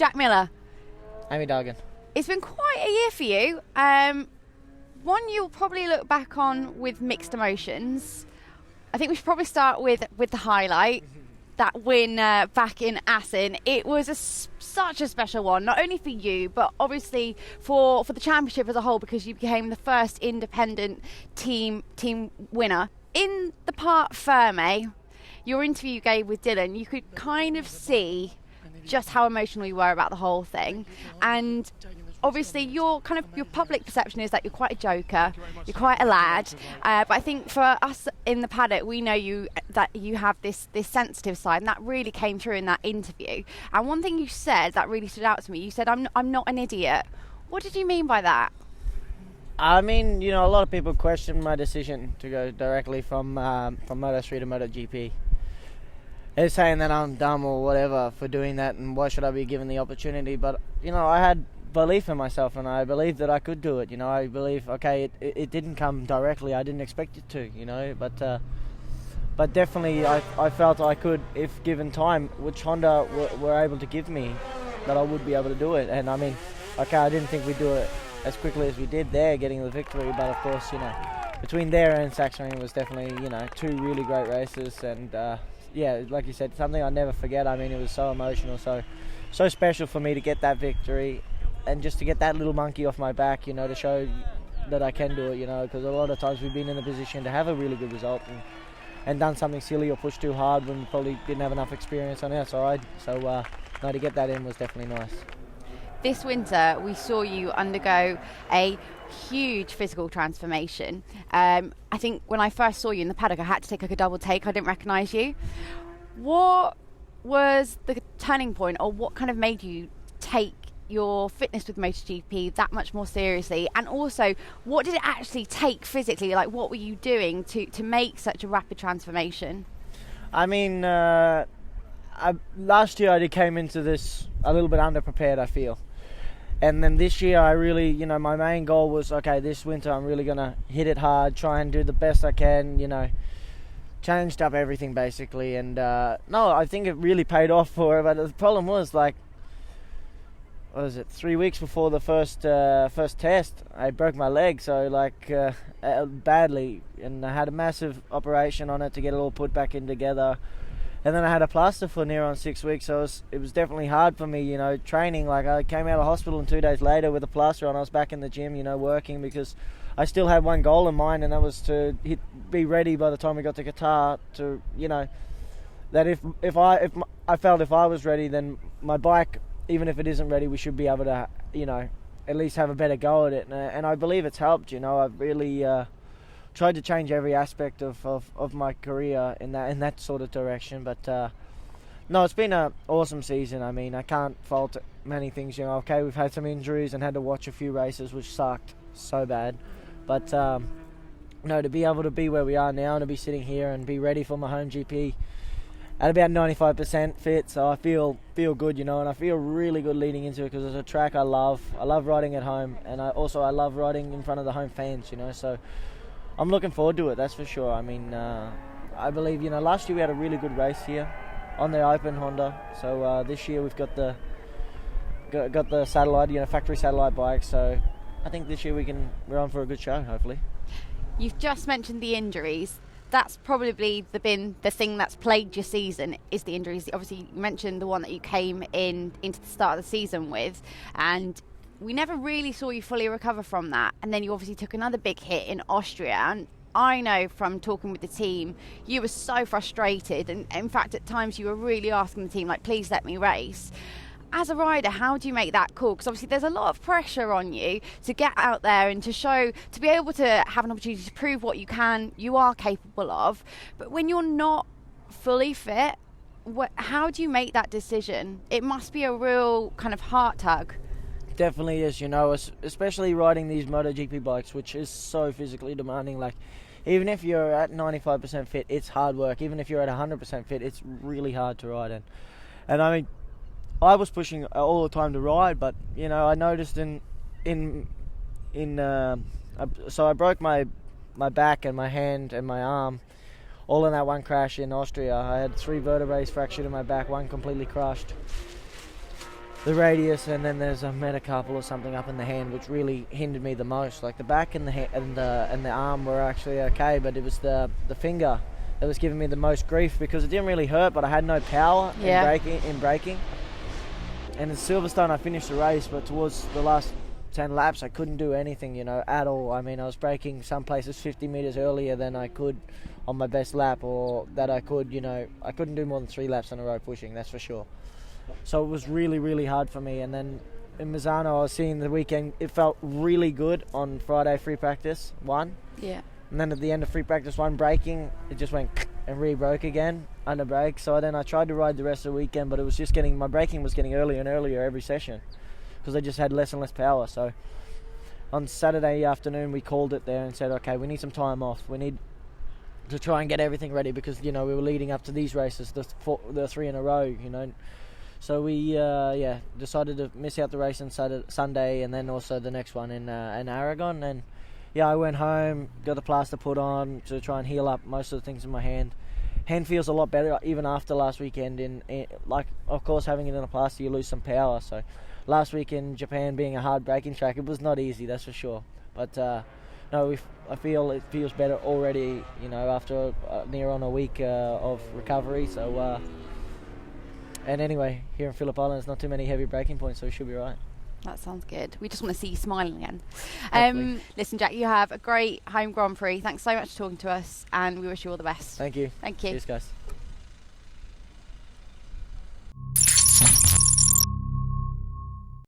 Jack Miller. Amy Dargan. It's been quite a year for you. One you'll probably look back on with mixed emotions. I think we should probably start with the highlight, that win back in Assen. It was such a special one, not only for you, but obviously for the championship as a whole, because you became the first independent team winner. In the part Ferme, your interview you gave with Dylan, you could kind of see just how emotional you were about the whole thing. And obviously your public perception is that you're quite a joker, you're quite a lad, but I think for us in the paddock, we know that you have this sensitive side, and that really came through in that interview. And one thing you said that really stood out to me, you said, I'm not an idiot. What did you mean by that? I mean, a lot of people question my decision to go directly from Moto3 to MotoGP. They're saying that I'm dumb or whatever for doing that, and why should I be given the opportunity? But, I had belief in myself, and I believed that I could do it. I believe, okay, it didn't come directly. I didn't expect it to, but definitely I felt I could, if given time, which Honda were able to give me, that I would be able to do it. And I mean, okay, I didn't think we'd do it as quickly as we did there, getting the victory, but of course, between there and Sachsenring was definitely, two really great races, and yeah, like you said, something I'll never forget. I mean, it was so emotional, so special for me to get that victory, and just to get that little monkey off my back, to show that I can do it, because a lot of times we've been in a position to have a really good result and done something silly or pushed too hard when we probably didn't have enough experience on our side. So to get that in was definitely nice. This winter, we saw you undergo a huge physical transformation. I think when I first saw you in the paddock, I had to take a double take. I didn't recognise you. What was the turning point, or what kind of made you take your fitness with MotoGP that much more seriously? And also, what did it actually take physically? Like, what were you doing to make such a rapid transformation? I mean, last year I came into this a little bit underprepared, I feel. And then this year I really, my main goal was, okay, this winter I'm really going to hit it hard, try and do the best I can, changed up everything basically. And no, I think it really paid off for her. But the problem was, like, 3 weeks before the first test, I broke my leg, so badly, and I had a massive operation on it to get it all put back in together. And then I had a plaster for near on 6 weeks, so it was definitely hard for me, training. Like, I came out of hospital, and 2 days later with a plaster on, I was back in the gym, working, because I still had one goal in mind, and that was to be ready by the time we got to Qatar. To that if I felt if I was ready, then my bike, even if it isn't ready, we should be able to at least have a better go at it. And I believe it's helped. I've really tried to change every aspect of my career in that sort of direction. But no, it's been an awesome season. I mean, I can't fault many things. Okay, we've had some injuries and had to watch a few races which sucked so bad. But to be able to be where we are now, and to be sitting here and be ready for my home GP at about 95% fit, so I feel good, and I feel really good leading into it, because it's a track I love. I love riding at home, and I love riding in front of the home fans, so I'm looking forward to it, that's for sure. I mean, I believe, last year we had a really good race here on the open Honda, so this year we've got the satellite, factory satellite bike, so I think this year we're on for a good show, hopefully. You've just mentioned the injuries. That's probably been the thing that's plagued your season, is the injuries. Obviously, you mentioned the one that you came into the start of the season with, and we never really saw you fully recover from that. And then you obviously took another big hit in Austria, and I know from talking with the team, you were so frustrated, and in fact at times you were really asking the team, like, please let me race. As a rider, how do you make that call? Because obviously there's a lot of pressure on you to get out there and to be able to have an opportunity to prove what you are capable of. But when you're not fully fit, how do you make that decision? It must be a real kind of heart tug. Definitely is, especially riding these MotoGP bikes, which is so physically demanding. Like, even if you're at 95% fit, it's hard work. Even if you're at 100% fit, it's really hard to ride in. And I mean, I was pushing all the time to ride, but I noticed so I broke my back and my hand and my arm all in that one crash in Austria. I had 3 vertebrae fractured in my back, one completely crushed. the radius, and then there's a metacarpal or something up in the hand, which really hindered me the most. Like the back and the arm were actually okay, but it was the finger that was giving me the most grief, because it didn't really hurt, but I had no power in braking. And in Silverstone, I finished the race, but towards the last 10 laps, I couldn't do anything, at all. I mean, I was braking some places 50 meters earlier than I could on my best lap, or that I could, I couldn't do more than 3 laps in a row pushing, that's for sure. So it was really, really hard for me. And then in Misano, I was seeing the weekend, it felt really good on Friday free practice 1. Yeah. And then at the end of free practice 1, braking, it just went and re-broke again under brake. So then I tried to ride the rest of the weekend, but it was just my braking was getting earlier and earlier every session, because I just had less and less power. So on Saturday afternoon, we called it there and said, okay, we need some time off. We need to try and get everything ready, because, we were leading up to these races, the 3 in a row, So we decided to miss out the race on Sunday, and then also the next one in Aragon. And I went home, got the plaster put on to try and heal up most of the things in my hand. Hand feels a lot better even after last weekend. Like, of course, having it in a plaster, you lose some power. So last week in Japan, being a hard braking track, it was not easy, that's for sure. But no, I feel it feels better already, after near on a week of recovery. So and anyway, here in Phillip Island, there's not too many heavy braking points, so we should be right. That sounds good. We just want to see you smiling again. Listen, Jack, you have a great home Grand Prix. Thanks so much for talking to us, and we wish you all the best. Thank you. Thank you. Cheers, guys.